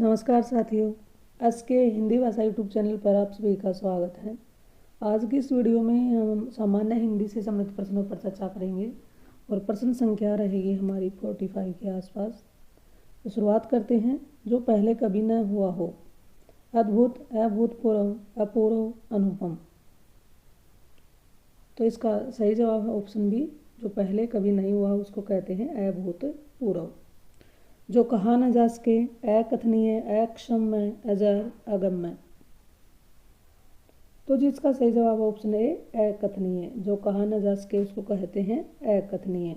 नमस्कार साथियों, एस के हिंदी भाषा यूट्यूब चैनल पर आप सभी का स्वागत है। आज की इस वीडियो में हम सामान्य हिंदी से संबंधित प्रश्नों पर चर्चा करेंगे और प्रश्न संख्या रहेगी हमारी 45 के आसपास। तो शुरुआत करते हैं। जो पहले कभी न हुआ हो। अद्भुत, अभूतपूर्व, अपूर्व, अनुपम। तो इसका सही जवाब है ऑप्शन बी। जो पहले कभी नहीं हुआ उसको कहते हैं अभूतपूर्व। जो कहा न जा सके, अकथनीय, अक्षम्य, अजर, अगम्य। तो जिसका सही जवाब ऑप्शन ए अकथनीय। जो कहा न जा सके उसको कहते हैं अकथनीय।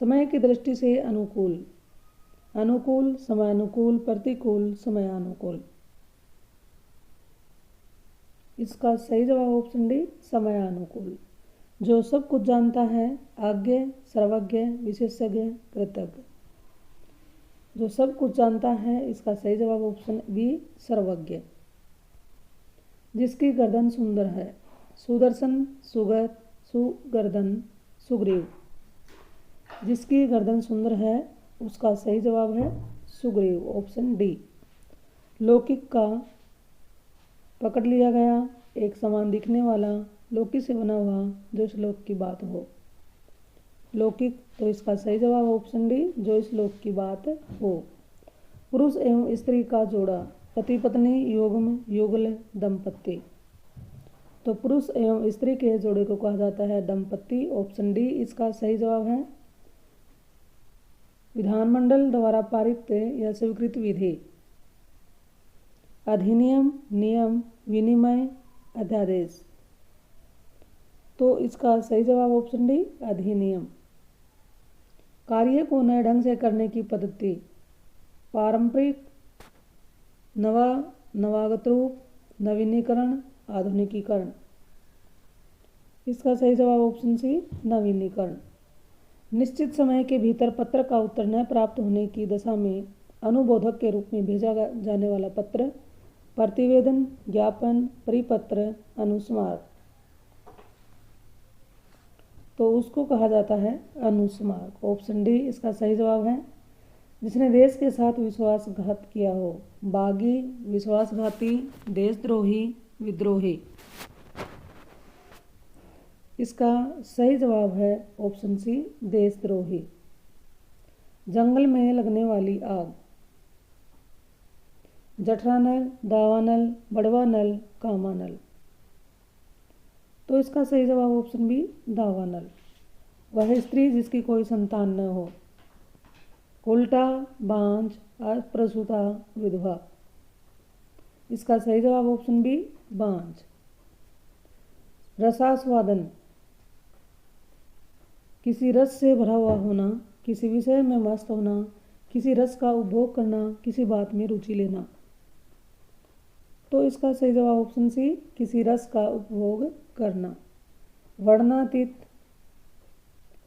समय की दृष्टि से अनुकूल, अनुकूल, समयानुकूल, प्रतिकूल, समयानुकूल। इसका सही जवाब ऑप्शन डी समयानुकूल। जो सब कुछ जानता है, आज्ञ, सर्वज्ञ, विशेषज्ञ, कृतज्ञ। जो सब कुछ जानता है, इसका सही जवाब ऑप्शन बी सर्वज्ञ। जिसकी गर्दन सुंदर है, सुदर्शन, सुगत, सुगर्दन, सुग्रीव। जिसकी गर्दन सुंदर है उसका सही जवाब है सुग्रीव, ऑप्शन डी। लौकिक का पकड़ लिया गया, एक समान दिखने वाला, लौकी से बना हुआ, जो श्लोक की बात हो। लौकिक, तो इसका सही जवाब ऑप्शन डी, जो इस श्लोक की बात हो। पुरुष एवं स्त्री का जोड़ा, पति पत्नी, युग्म, युगल, दंपत्ति। तो पुरुष एवं स्त्री के जोड़े को कहा जाता है दंपत्ति, ऑप्शन डी इसका सही जवाब है। विधानमंडल द्वारा पारित या स्वीकृत विधि, अधिनियम, नियम, विनिमय, अध्यादेश। तो इसका सही जवाब ऑप्शन डी अधिनियम। कार्य को नए ढंग से करने की पद्धति, पारंपरिक, नवागत रूप, नवीनीकरण, आधुनिकीकरण। इसका सही जवाब ऑप्शन सी नवीनीकरण। निश्चित समय के भीतर पत्र का उत्तर न प्राप्त होने की दशा में अनुबोधक के रूप में भेजा जाने वाला पत्र, प्रतिवेदन, ज्ञापन, परिपत्र, अनुस्मार। तो उसको कहा जाता है अनुस्मारक, ऑप्शन डी इसका सही जवाब है। जिसने देश के साथ विश्वासघात किया हो, बागी, विश्वासघाती, देशद्रोही, विद्रोही। इसका सही जवाब है ऑप्शन सी देशद्रोही। जंगल में लगने वाली आग, जठरानल, दावानल, बड़वानल, कामानल। तो इसका सही जवाब ऑप्शन बी दावानल। वह स्त्री जिसकी कोई संतान न हो, उल्टा, बांझ, अप्रसूता, विधवा। इसका सही जवाब ऑप्शन बी बांझ। रसास्वादन, किसी रस से भरा हुआ होना, किसी विषय में मस्त होना, किसी रस का उपभोग करना, किसी बात में रुचि लेना। तो इसका सही जवाब ऑप्शन सी किसी रस का उपभोग करना। वर्णनातीत,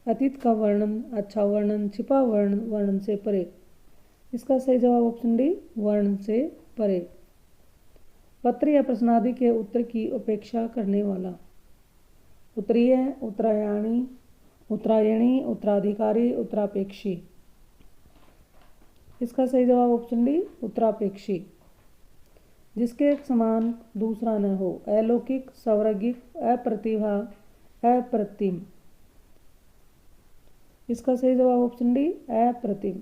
अतीत का वर्णन, अच्छा वर्णन, छिपा वर्णन, वर्णन से परे। इसका सही जवाब ऑप्शन डी वर्णन से परे। पत्र या प्रश्न आदि के उत्तर की अपेक्षा करने वाला, उत्तरीय, उत्तरायणी, उत्तरायणी, उत्तराधिकारी, उत्तरापेक्षी। इसका सही जवाब ऑप्शन डी उत्तरापेक्षी। जिसके समान दूसरा न हो, अलौकिक, सर्वज्ञिक, अप्रतिभा, अप्रतिम। इसका सही जवाब ऑप्शन डी अप्रतिम।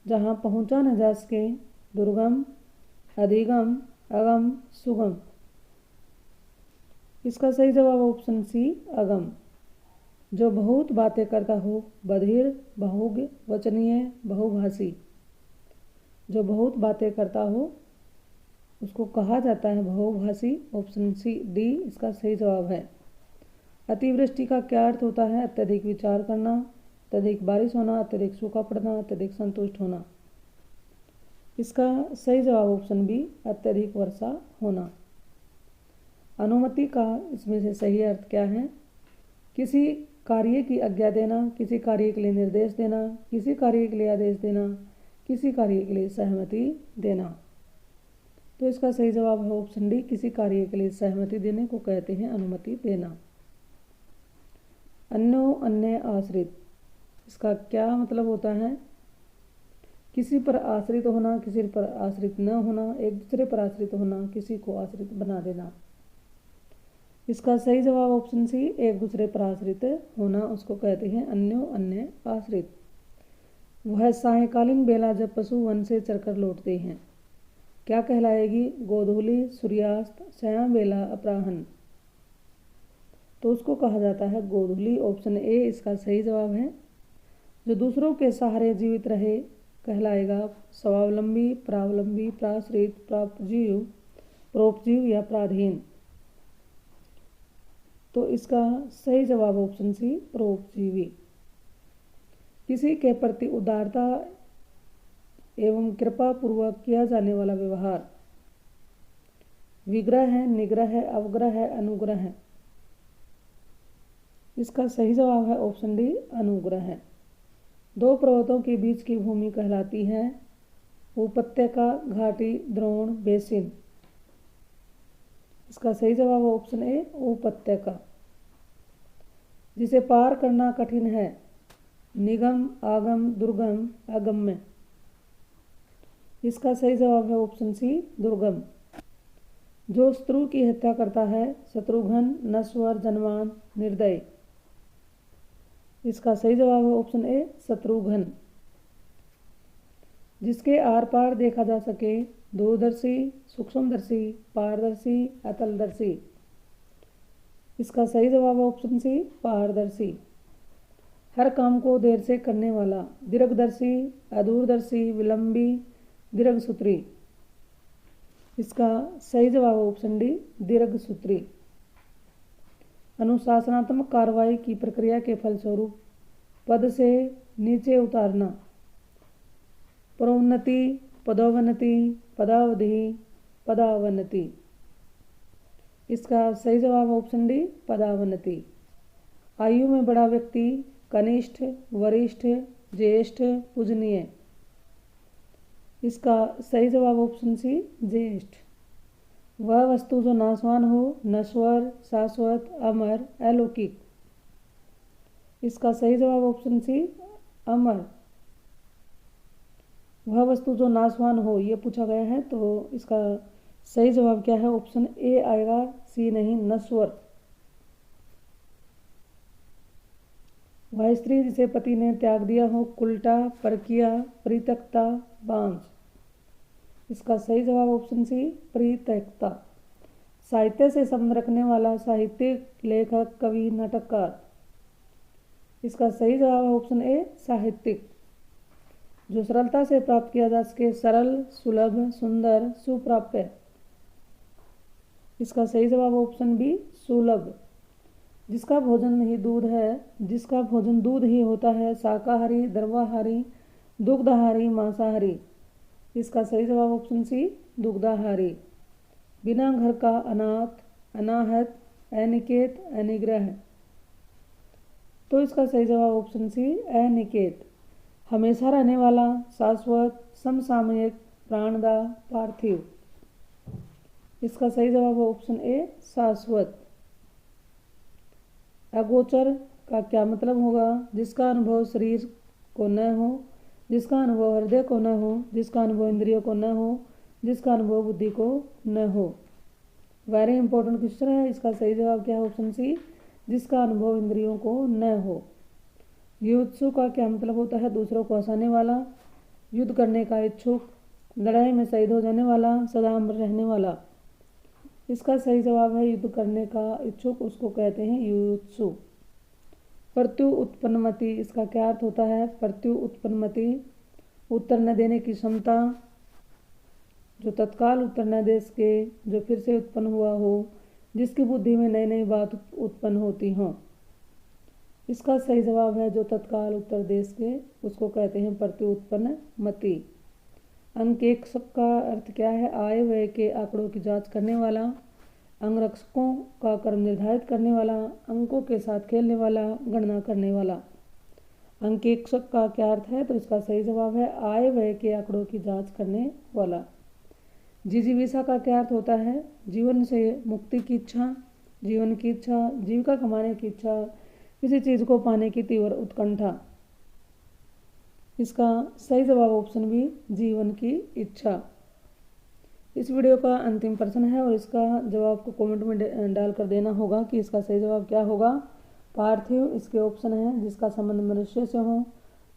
जहाँ पहुँचा न जा सके, दुर्गम, अधिगम, अगम, सुगम। इसका सही जवाब ऑप्शन सी अगम। जो बहुत बातें करता हो, बधिर, बहुज्ञ, वचनीय, बहुभाषी। जो बहुत बातें करता हो उसको कहा जाता है बहुभाषी, ऑप्शन सी डी इसका सही जवाब है। अतिवृष्टि का क्या अर्थ होता है? अत्यधिक विचार करना, अत्यधिक बारिश होना, अत्यधिक सूखा पड़ना, अत्यधिक संतुष्ट होना। इसका सही जवाब ऑप्शन बी अत्यधिक वर्षा होना। अनुमति का इसमें से सही अर्थ क्या है? किसी कार्य की आज्ञा देना, किसी कार्य के लिए निर्देश देना, किसी कार्य के लिए आदेश देना, किसी कार्य के लिए सहमति देना। तो इसका सही जवाब है ऑप्शन डी किसी कार्य के लिए सहमति देने को कहते हैं अनुमति देना। अन्यो अन्य आश्रित, इसका क्या मतलब होता है? किसी पर आश्रित होना, किसी पर आश्रित न होना, एक दूसरे पर आश्रित होना, किसी को आश्रित बना देना। इसका सही जवाब ऑप्शन सी, एक दूसरे पर आश्रित होना, उसको कहते हैं अन्यो अन्य आश्रित। वह सायंकालीन बेला जब पशु वन से चरकर लौटते हैं क्या कहलाएगी? गोधूली, सूर्यास्त, सायं बेला, अपराह्न। तो उसको कहा जाता है गोधूली। ऑप्शन ए इसका सही जवाब है। जो दूसरों के सहारे जीवित रहे कहलाएगा स्वावलंबी, परावलंबी, प्राश्रित, प्रापजीव, परोपजीव या पराधीन। तो इसका सही जवाब ऑप्शन सी, परोपजीवी। किसी के प्रति उदारता एवं कृपा पूर्वक किया जाने वाला व्यवहार विग्रह है, निग्रह है, अवग्रह है, अनुग्रह है। इसका सही जवाब है ऑप्शन डी, अनुग्रह है। दो पर्वतों के बीच की भूमि कहलाती है उपत्यका, घाटी, द्रोण, बेसिन। इसका सही जवाब है ऑप्शन ए, उपत्यका। जिसे पार करना कठिन है निगम, आगम, दुर्गम, अगम्य। इसका सही जवाब है ऑप्शन सी, दुर्गम। जो शत्रु की हत्या करता है शत्रुघ्न, नश्वर, जनवान, निर्दय। इसका सही जवाब है ऑप्शन ए, शत्रुघ्न। जिसके आर पार देखा जा सके दूरदर्शी, सूक्ष्मदर्शी, पारदर्शी, अतलदर्शी। इसका सही जवाब है ऑप्शन सी, पारदर्शी। हर काम को देर से करने वाला दीर्घदर्शी, अदूरदर्शी, विलंबी, दीर्घसूत्री। इसका सही जवाब है ऑप्शन डी, दीर्घसूत्री। अनुशासनात्मक कार्रवाई की प्रक्रिया के फलस्वरूप पद से नीचे उतारना प्रोन्नति, पदोन्नति, पदावधि, पदावनति। इसका सही जवाब ऑप्शन डी, पदावनति। आयु में बड़ा व्यक्ति कनिष्ठ, वरिष्ठ, ज्येष्ठ, पूजनीय। इसका सही जवाब ऑप्शन सी, ज्येष्ठ। वह वस्तु जो नाशवान हो नश्वर, शाश्वत, अमर, अलौकिक। इसका सही जवाब ऑप्शन सी, अमर। वह वस्तु जो नाशवान हो ये पूछा गया है, तो इसका सही जवाब क्या है? ऑप्शन ए आएगा, सी नहीं, नश्वर। वह स्त्री जिसे पति ने त्याग दिया हो कुलटा, परकिया, परित्यक्ता, बांझ। इसका सही जवाब ऑप्शन सी, परित्यक्ता। साहित्य से संबंध रखने वाला साहित्यिक, लेखक, कवि, नाटककार। इसका सही जवाब है ऑप्शन ए, साहित्यिक। जो सरलता से प्राप्त किया जा सके सरल, सुलभ, सुंदर, सुप्राप्य। इसका सही जवाब ऑप्शन बी, सुलभ। जिसका भोजन ही दूध है, जिसका भोजन दूध ही होता है शाकाहारी, द्रवाहारी, दुग्धाहारी, मांसाहारी। इसका सही जवाब ऑप्शन सी, दुग्धाहारी। बिना घर का अनाथ, अनाहत, अनिकेत, अनिग्रह। तो इसका सही जवाब ऑप्शन सी, अनिकेत। हमेशा रहने वाला, शाश्वत, समसामयिक, प्राणदा, पार्थिव। इसका सही जवाब है ऑप्शन ए, शाश्वत। अगोचर का क्या मतलब होगा? जिसका अनुभव शरीर को न हो, जिसका अनुभव हृदय को न हो, जिसका अनुभव इंद्रियों को न हो, जिसका अनुभव बुद्धि को न हो। वेरी इंपॉर्टेंट क्वेश्चन है। इसका सही जवाब क्या है? ऑप्शन सी, जिसका अनुभव इंद्रियों को न हो। युत्सु का क्या मतलब होता है? दूसरों को हंसाने वाला, युद्ध करने का इच्छुक, लड़ाई में शहीद हो जाने वाला, सदा अमर रहने वाला। इसका सही जवाब है युद्ध करने का इच्छुक, उसको कहते हैं युत्सु। प्रत्यु उत्पन्नमति, इसका क्या अर्थ होता है? प्रत्यु उत्पन्नमति, उत्तर न देने की क्षमता, जो तत्काल उत्तर न दे सके, जो फिर से उत्पन्न हुआ हो, जिसकी बुद्धि में नई नई बात उत्पन्न होती हो। इसका सही जवाब है जो तत्काल उत्तर दे सके, उसको कहते हैं प्रत्यु उत्पन्नमति। अंक एक का अर्थ क्या है? आय व्यय के आंकड़ों की जांच करने वाला, अंगरक्षकों का कर्म निर्धारित करने वाला, अंकों के साथ खेलने वाला, गणना करने वाला। अंक एक का क्या अर्थ है? तो इसका सही जवाब है आय व्यय के आंकड़ों की जांच करने वाला। जिजीविषा का क्या अर्थ होता है? जीवन से मुक्ति की इच्छा, जीवन की इच्छा, जीविका कमाने की इच्छा, किसी चीज को पाने की तीव्र उत्कंठा। इसका सही जवाब ऑप्शन बी, जीवन की इच्छा। इस वीडियो का अंतिम प्रश्न है और इसका जवाब आपको कमेंट में डाल कर देना होगा कि इसका सही जवाब क्या होगा। पार्थिव इसके ऑप्शन है, जिसका संबंध मनुष्य से हो,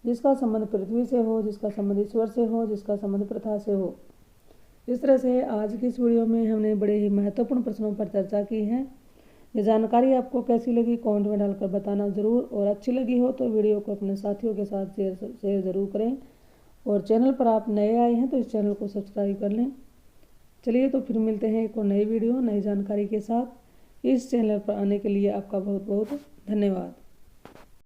जिसका संबंध पृथ्वी से हो, जिसका संबंध ईश्वर से हो, जिसका संबंध प्रथा से हो। इस तरह से आज की इस वीडियो में हमने बड़े ही महत्वपूर्ण प्रश्नों पर चर्चा की है। ये जानकारी आपको कैसी लगी कमेंट में डालकर बताना ज़रूर, और अच्छी लगी हो तो वीडियो को अपने साथियों के साथ शेयर ज़रूर करें, और चैनल पर आप नए आए हैं तो इस चैनल को सब्सक्राइब कर लें। चलिए तो फिर मिलते हैं एक और नई वीडियो नई जानकारी के साथ। इस चैनल पर आने के लिए आपका बहुत बहुत धन्यवाद।